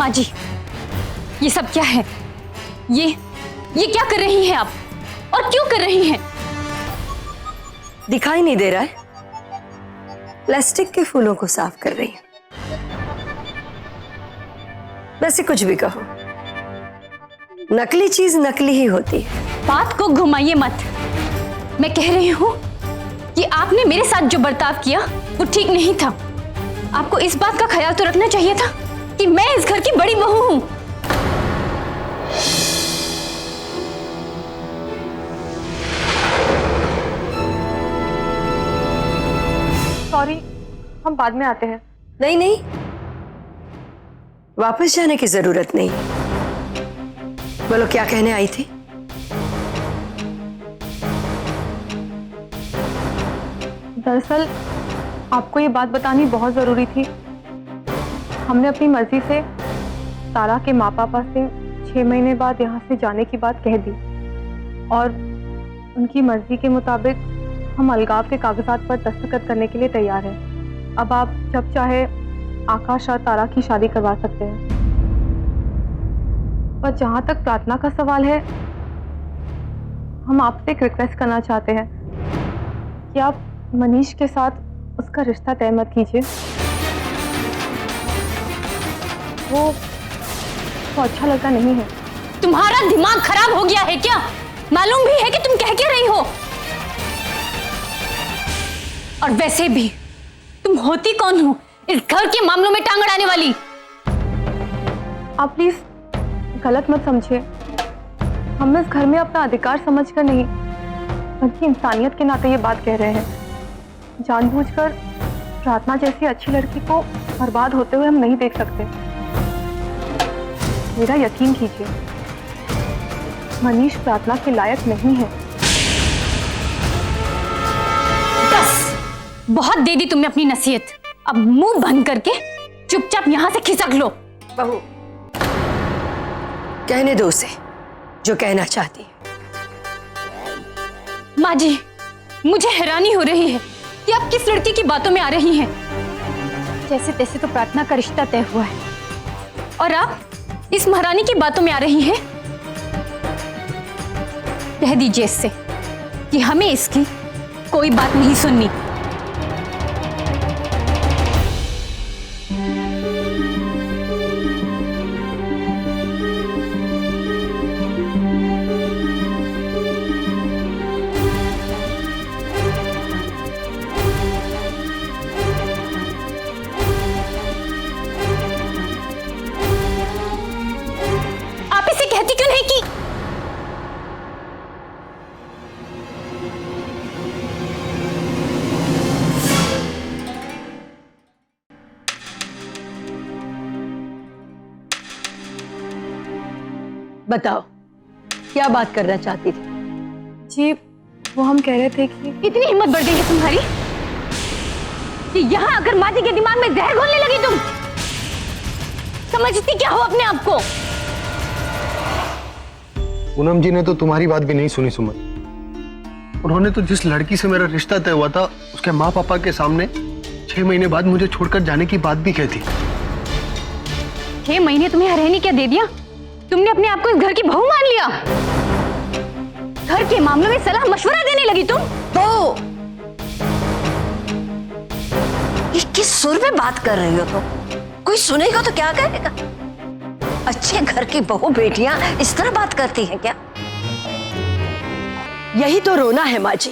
माँ जी, ये सब क्या है? ये क्या कर रही हैं आप और क्यों कर रही हैं? दिखाई नहीं दे रहा है? प्लास्टिक के फूलों को साफ कर रही हूं। वैसे कुछ भी कहो, नकली चीज नकली ही होती है। बात को घुमाइए मत। मैं कह रही हूं कि आपने मेरे साथ जो बर्ताव किया वो ठीक नहीं था। आपको इस बात का ख्याल तो रखना चाहिए था कि मैं इस घर की बड़ी बहू हूं। सॉरी, हम बाद में आते हैं। नहीं नहीं, वापस जाने की जरूरत नहीं। बोलो क्या कहने आई थी? दरअसल आपको ये बात बतानी बहुत ज़रूरी थी। हमने अपनी मर्जी से तारा के माँ पापा से 6 महीने बाद यहाँ से जाने की बात कह दी और उनकी मर्जी के मुताबिक हम अलगाव के कागजात पर दस्तखत करने के लिए तैयार हैं। अब आप जब चाहे आकाश और तारा की शादी करवा सकते हैं। पर जहाँ तक प्रार्थना का सवाल है, हम आपसे एक रिक्वेस्ट करना चाहते हैं कि आप मनीष के साथ उसका रिश्ता तय मत कीजिए। वो अच्छा लड़का नहीं है। तुम्हारा दिमाग खराब हो गया है क्या? मालूम भी है कि तुम कह क्या रही हो? और वैसे भी तुम होती कौन हो इस घर के मामलों में टांग अड़ाने वाली? आप प्लीज गलत मत समझिए। हम इस घर में अपना अधिकार समझकर नहीं, बल्कि इंसानियत के नाते ये बात कह रहे हैं। जानबूझकर प्रार्थना जैसी अच्छी लड़की को बर्बाद होते हुए हम नहीं देख सकते। मेरा यकीन कीजिए, मनीष प्रार्थना के लायक नहीं है। बस, बहुत दे दी तुमने अपनी नसीहत। अब मुंह बंद करके चुपचाप यहां से खिसक लो। बहू, कहने दो उसे जो कहना चाहती है। माँ जी, मुझे हैरानी हो रही है कि आप किस लड़की की बातों में आ रही हैं। जैसे तैसे तो प्रार्थना का रिश्ता तय हुआ है और आप इस महारानी की बातों में आ रही हैं। कह दीजिए इससे कि हमें इसकी कोई बात नहीं सुननी। आप इसे कहती क्यों नहीं कि बताओ क्या बात करना चाहती थी? जी, वो हम कह रहे थे कि इतनी हिम्मत बढ़ गई है तुम्हारी कि यहाँ आकर माँ जी के दिमाग में जहर घोलने लगी तुम? समझती क्या हो अपने आप को? पूनम जी ने तो तुम्हारी बात भी नहीं सुनी सुमन। उन्होंने तो जिस लड़की से मेरा रिश्ता तय हुआ था उसके माँ पापा के सामने 6 महीने बाद मुझे छोड़कर जाने की बात भी कही थी। 6 महीने तुम्हें रहने क्या दे दिया? तुमने अपने आप को इस घर की बहू मान लिया। घर के मामलों में सलाह मशवरा देने लगी तुम। तो ये किस सुर में बात कर रही हो तुम? कोई सुनेगा तो क्या कहेगा? अच्छे घर की बहू बेटियां इस तरह बात करती हैं क्या? यही तो रोना है माँ जी।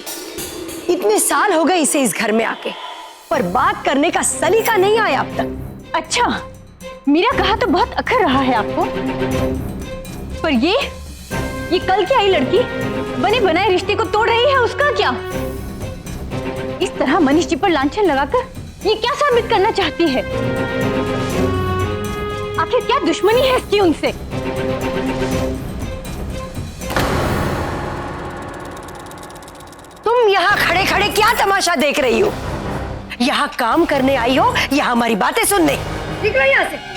इतने साल हो गए इसे इस घर में आके, पर बात करने का सलीका नहीं आया अब तक। अच्छा, मेरा कहा तो बहुत अखर रहा है आपको, पर ये कल की आई लड़की बने बनाए रिश्ते को तोड़ रही है, उसका क्या? इस तरह मनीष जी पर लांछन लगाकर ये क्या साबित करना चाहती है? आखिर क्या दुश्मनी है इसकी उनसे? तुम यहाँ खड़े खड़े क्या तमाशा देख रही हो? यहाँ काम करने आई हो या हमारी बातें सुनने? निकलो यहाँ से।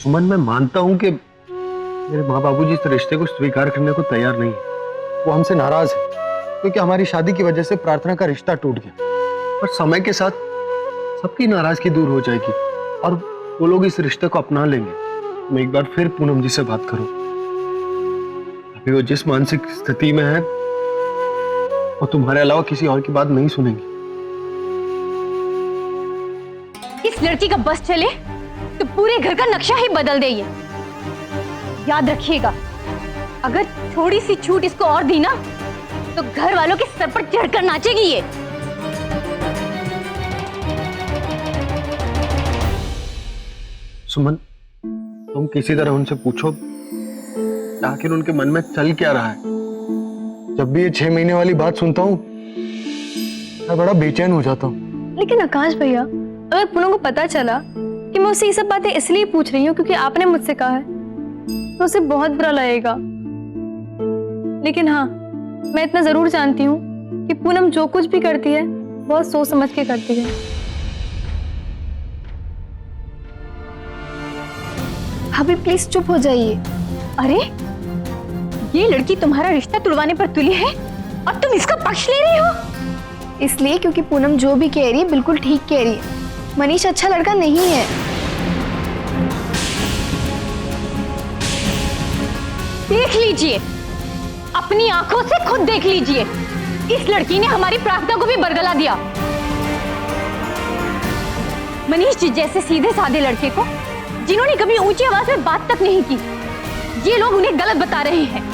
सुमन, मैं मानता हूं कि मेरे माँ बाबूजी इस रिश्ते को स्वीकार करने को तैयार नहीं है। वो हमसे नाराज है क्योंकि हमारी शादी की वजह से प्रार्थना का रिश्ता टूट गया। पर समय के साथ सबकी नाराजगी दूर हो जाएगी। और वो लोग इस रिश्ते को अपना लेंगे, मैं एक बार फिर पूनम जी से बात करूं। अभी वो जिस मानसिक स्थिति में है वो तुम्हारे अलावा किसी और की बात नहीं सुनेंगी। इस लड़की का बस चले तो पूरे घर का नक्शा ही बदल दे ये। याद रखिएगा, अगर थोड़ी सी छूट इसको और दी ना तो घर वालों के सर पर चढ़कर नाचेगी ये। सुमन, तुम किसी तरह उनसे पूछो आखिर उनके मन में चल क्या रहा है। जब भी ये 6 महीने वाली बात सुनता हूँ मैं बड़ा बेचैन हो जाता हूँ। लेकिन आकाश भैया, अगर पूनम को पता चला कि मैं उससे ये सब बातें इसलिए पूछ रही हूँ क्योंकि आपने मुझसे कहा है, तो उसे बहुत बुरा लगेगा। लेकिन हाँ, मैं इतना जरूर जानती हूँ कि पूनम जो कुछ भी करती है बहुत सोच समझ के करती है। भाभी प्लीज चुप हो जाइए। अरे ये लड़की तुम्हारा रिश्ता तुड़वाने पर तुली है और तुम इसका पक्ष ले रही हो। इसलिए क्योंकि पूनम जो भी कह रही है बिल्कुल ठीक कह रही है। मनीष अच्छा लड़का नहीं है। देख लीजिए, अपनी आंखों से खुद देख लीजिए, इस लड़की ने हमारी प्रार्थना को भी बरगला दिया। मनीष जी जैसे सीधे साधे लड़के को, जिन्होंने कभी ऊंची आवाज में बात तक नहीं की, ये लोग उन्हें गलत बता रहे हैं।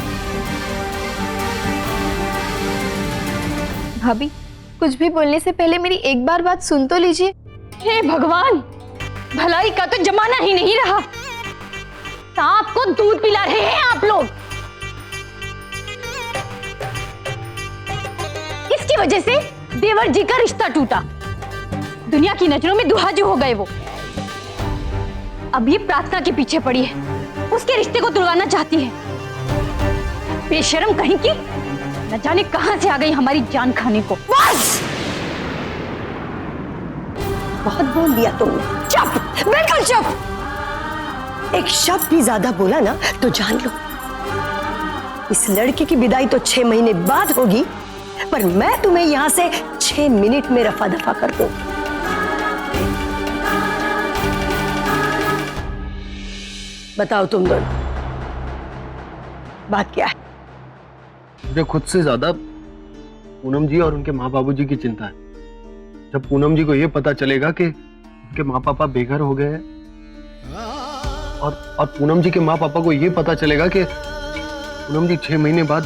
भाभी कुछ भी बोलने से पहले मेरी एक बार बात सुन तो लीजिए। हे भगवान, भलाई का तो जमाना ही नहीं रहा। सांप को दूध पिला रहे हैं आप लोग। इसकी वजह से देवर जी का रिश्ता टूटा, दुनिया की नजरों में दुहाजू हो गए वो। अब ये प्रार्थना के पीछे पड़ी है, उसके रिश्ते को तुड़वाना चाहती है। बेशर्म कहीं की, न जाने कहां से आ गई हमारी जान खाने को। बस बहुत बोल दिया तुमने। चुप, बिल्कुल चुप। एक शब्द भी ज्यादा बोला ना तो जान लो, इस लड़की की विदाई तो 6 महीने बाद होगी, पर मैं तुम्हें यहां से 6 मिनट में रफा दफा कर दूं। बताओ तुम दोनों, बात क्या है? मुझे खुद से ज्यादा पूनम जी और उनके माँ बाबू जी की चिंता है। जब पूनम जी को यह पता चलेगा कि उनके माँ पापा बेघर हो गए हैं और पूनम जी के माँ पापा को यह पता चलेगा कि पूनम जी 6 महीने बाद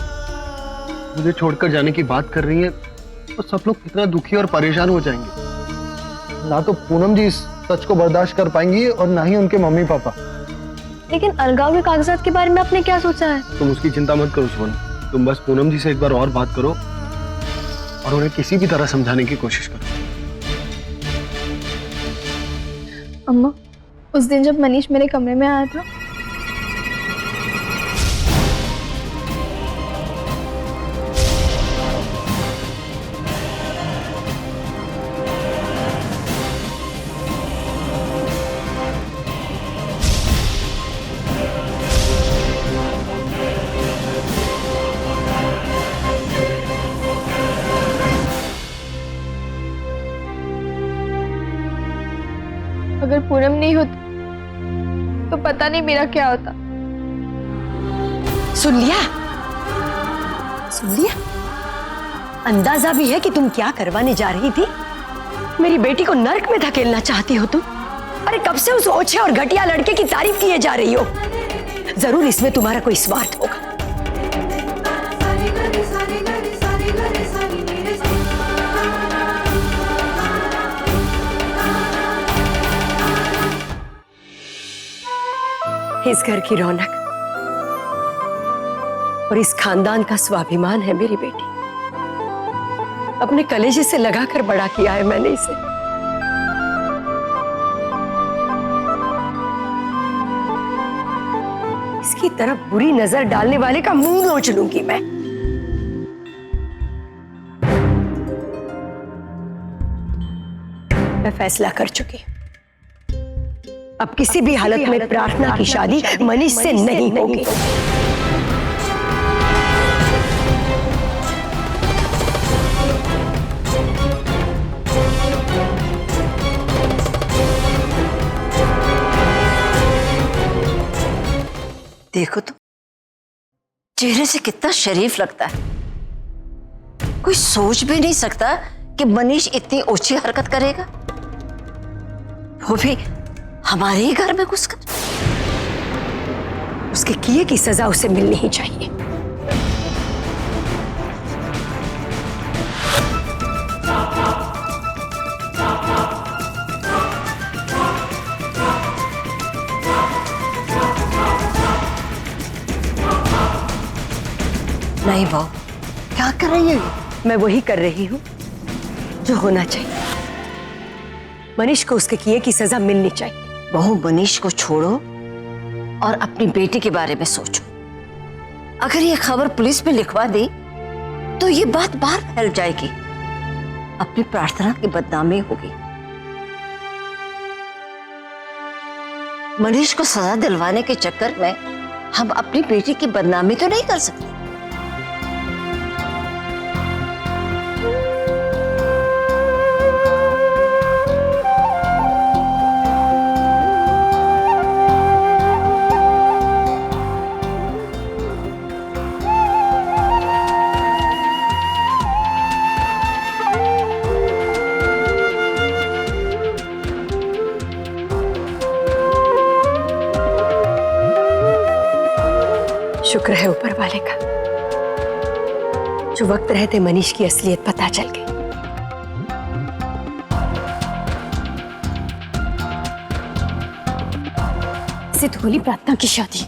मुझे छोड़कर जाने की बात कर रही है, तो सब लोग कितना दुखी और परेशान हो जाएंगे। ना तो पूनम जी इस सच को बर्दाश्त कर पाएंगी और ना ही उनके मम्मी पापा। लेकिन अलगाव के कागजात के बारे में आपने क्या सोचा है? तुम उसकी चिंता मत करो सुमन, तुम बस पूनम जी से एक बार और बात करो और उन्हें किसी भी तरह समझाने की कोशिश करो। अम्मा, उस दिन जब मनीष मेरे कमरे में आया था, अगर पूनम नहीं होती तो पता नहीं मेरा क्या होता। सुन लिया? सुन लिया? अंदाजा भी है कि तुम क्या करवाने जा रही थी? मेरी बेटी को नर्क में धकेलना चाहती हो तुम? अरे कब से उस ओछे और घटिया लड़के की तारीफ किए जा रही हो? जरूर इसमें तुम्हारा कोई स्वार्थ होगा। इस घर की रौनक और इस खानदान का स्वाभिमान है मेरी बेटी। अपने कलेजे से लगाकर बड़ा किया है मैंने इसे। इसकी तरफ बुरी नजर डालने वाले का मुंह नोच लूंगी मैं। फैसला कर चुकी, अब किसी भी हालत में प्रार्थना की शादी मनीष से नहीं होगी। देखो तो चेहरे से कितना शरीफ लगता है। कोई सोच भी नहीं सकता कि मनीष इतनी ऊंची हरकत करेगा, वो भी हमारे ही घर में घुसकर। उसके किए की सजा उसे मिलनी ही चाहिए। नहीं बहू, क्या कर रही है? मैं वही कर रही हूं जो होना चाहिए। मनीष को उसके किए की सजा मिलनी चाहिए। बहू, मनीष को छोड़ो और अपनी बेटी के बारे में सोचो। अगर ये खबर पुलिस में लिखवा दी तो ये बात बाहर फैल जाएगी, अपनी प्रार्थना की बदनामी होगी। मनीष को सजा दिलवाने के चक्कर में हम अपनी बेटी की बदनामी तो नहीं कर सकते। शुक्र है ऊपर वाले का, जो वक्त रहते मनीष की असलियत पता चल गई। सिद्ध होली प्रार्थना की शादी।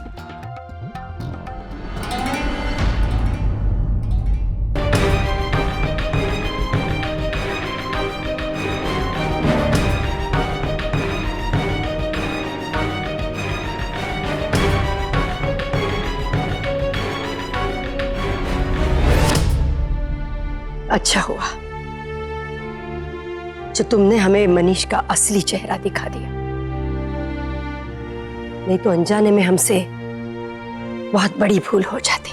अच्छा हुआ जो तुमने हमें मनीष का असली चेहरा दिखा दिया, नहीं तो अनजाने में हमसे बहुत बड़ी भूल हो जाती।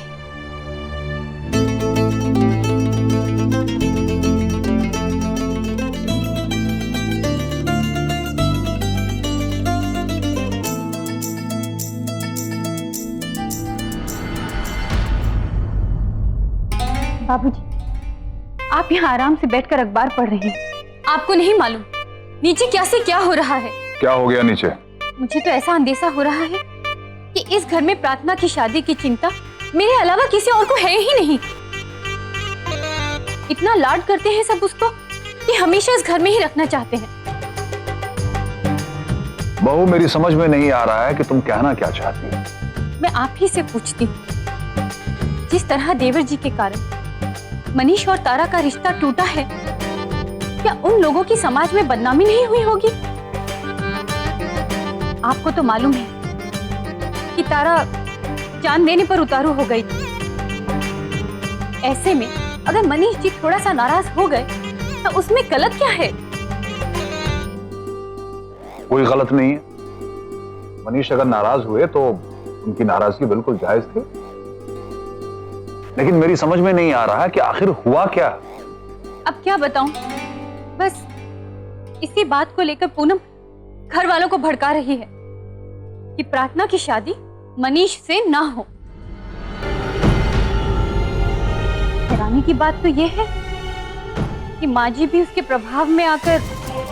बाबूजी, आप यहाँ आराम से बैठकर अखबार पढ़ रही हैं। आपको नहीं मालूम नीचे क्या से क्या हो रहा है? क्या हो गया नीचे? मुझे तो ऐसा अंदेशा हो रहा है कि इस घर में प्रार्थना की शादी की चिंता मेरे अलावा किसी और को है ही नहीं। इतना लाड करते हैं सब उसको कि हमेशा इस घर में ही रखना चाहते हैं। बहू, मेरी समझ में नहीं आ रहा है कि तुम कहना क्या चाहती हो। मैं आप ही से पूछती हूँ, जिस तरह देवर जी के कारण मनीष और तारा का रिश्ता टूटा है, क्या उन लोगों की समाज में बदनामी नहीं हुई होगी? आपको तो मालूम है कि तारा जान देने पर उतारू हो गई थी। ऐसे में अगर मनीष जी थोड़ा सा नाराज हो गए तो उसमें गलत क्या है? कोई गलत नहीं है। मनीष अगर नाराज हुए तो उनकी नाराजगी बिल्कुल जायज थी, लेकिन मेरी समझ में नहीं आ रहा है कि आखिर हुआ क्या। अब क्या बताऊं, बस इसी बात को लेकर पूनम घर वालों को भड़का रही है कि प्रार्थना की शादी मनीष से ना हो। हैरानी की बात तो यह है कि माँ जी भी उसके प्रभाव में आकर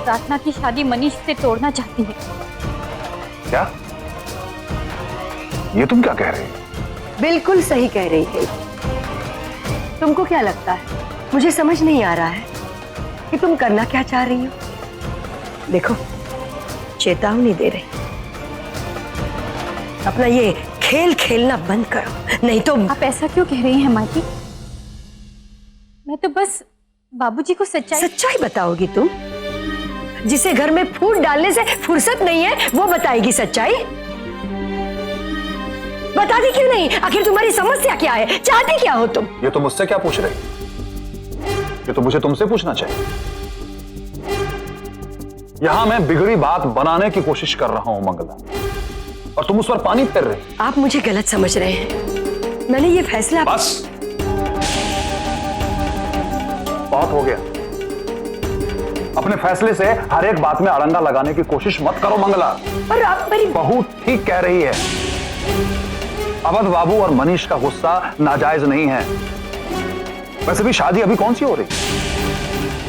प्रार्थना की शादी मनीष से तोड़ना चाहती है। क्या? ये तुम क्या कह रही हो? बिल्कुल सही कह रही है। तुमको क्या लगता है मुझे समझ नहीं आ रहा है कि तुम करना क्या चाह रही हो? देखो, चेतावनी दे रही, अपना ये खेल खेलना बंद करो, नहीं तो। आप ऐसा क्यों कह रही हैं माँ जी? मैं तो बस बाबूजी को सच्चाई बताओगी तुम? जिसे घर में फूट डालने से फुर्सत नहीं है वो बताएगी सच्चाई? बताती क्यों नहीं? आखिर तुम्हारी समस्या क्या है? चाहती क्या हो तुम? ये तो मुझसे क्या पूछ रहे? ये तो मुझे तुमसे पूछना चाहिए। यहां मैं बिगड़ी बात बनाने की कोशिश कर रहा हूं मंगला, और तुम उस पर पानी फेर रहे। आप मुझे गलत समझ रहे हैं। मैंने ये फैसला। बस, बहुत हो गया। अपने फैसले से हर एक बात में अड़ंगा लगाने की कोशिश मत करो मंगला। पर आप मेरी बहू ठीक कह रही है। अवध बाबू और मनीष का गुस्सा नाजायज नहीं है। वैसे भी शादी अभी कौन सी हो रही?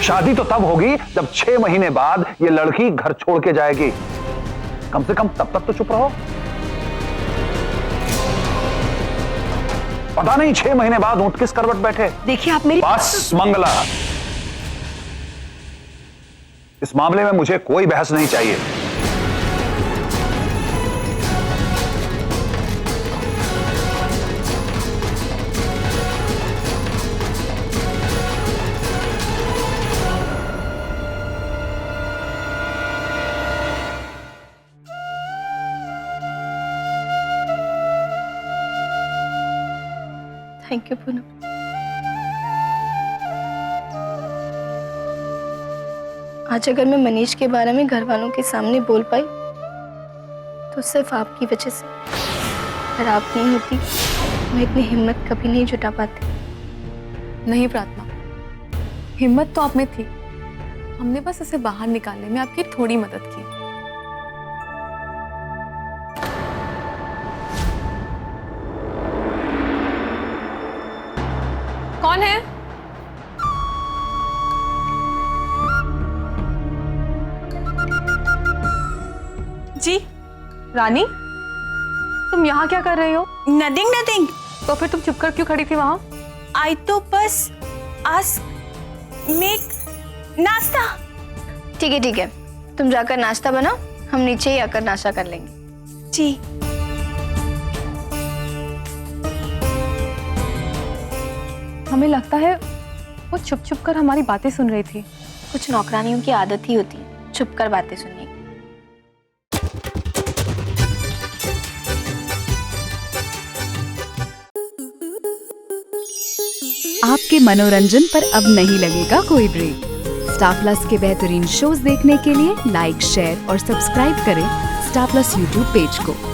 शादी तो तब होगी जब 6 महीने बाद ये लड़की घर छोड़ के जाएगी। कम से कम तब तक तो चुप रहो। पता नहीं 6 महीने बाद ऊंट किस करवट बैठे। देखिए आप मेरी बस मंगला, इस मामले में मुझे कोई बहस नहीं चाहिए। Thank you Poonam. आज अगर मैं मनीष के बारे में घर वालों के सामने बोल पाई तो सिर्फ आपकी वजह से। अगर आप नहीं होती मैं इतनी हिम्मत कभी नहीं जुटा पाती। नहीं प्रार्थना, हिम्मत तो आप में थी, हमने बस इसे बाहर निकालने में आपकी थोड़ी मदद की। कौन है? जी रानी, तुम यहाँ क्या कर रही हो? Nothing nothing. तो फिर तुम चुपकर क्यों खड़ी थी वहां? आई तो बस आस्क मेक नाश्ता। ठीक है, तुम जाकर नाश्ता बनाओ, हम नीचे ही आकर नाश्ता कर लेंगे। जी। हमें लगता है वो छुप छुप कर हमारी बातें सुन रही थी। कुछ नौकरानियों की आदत ही होती है छुप कर बातें सुनने की। आपके मनोरंजन पर अब नहीं लगेगा कोई ब्रेक। स्टार प्लस के बेहतरीन शोज देखने के लिए लाइक, शेयर और सब्सक्राइब करें स्टार प्लस यूट्यूब पेज को।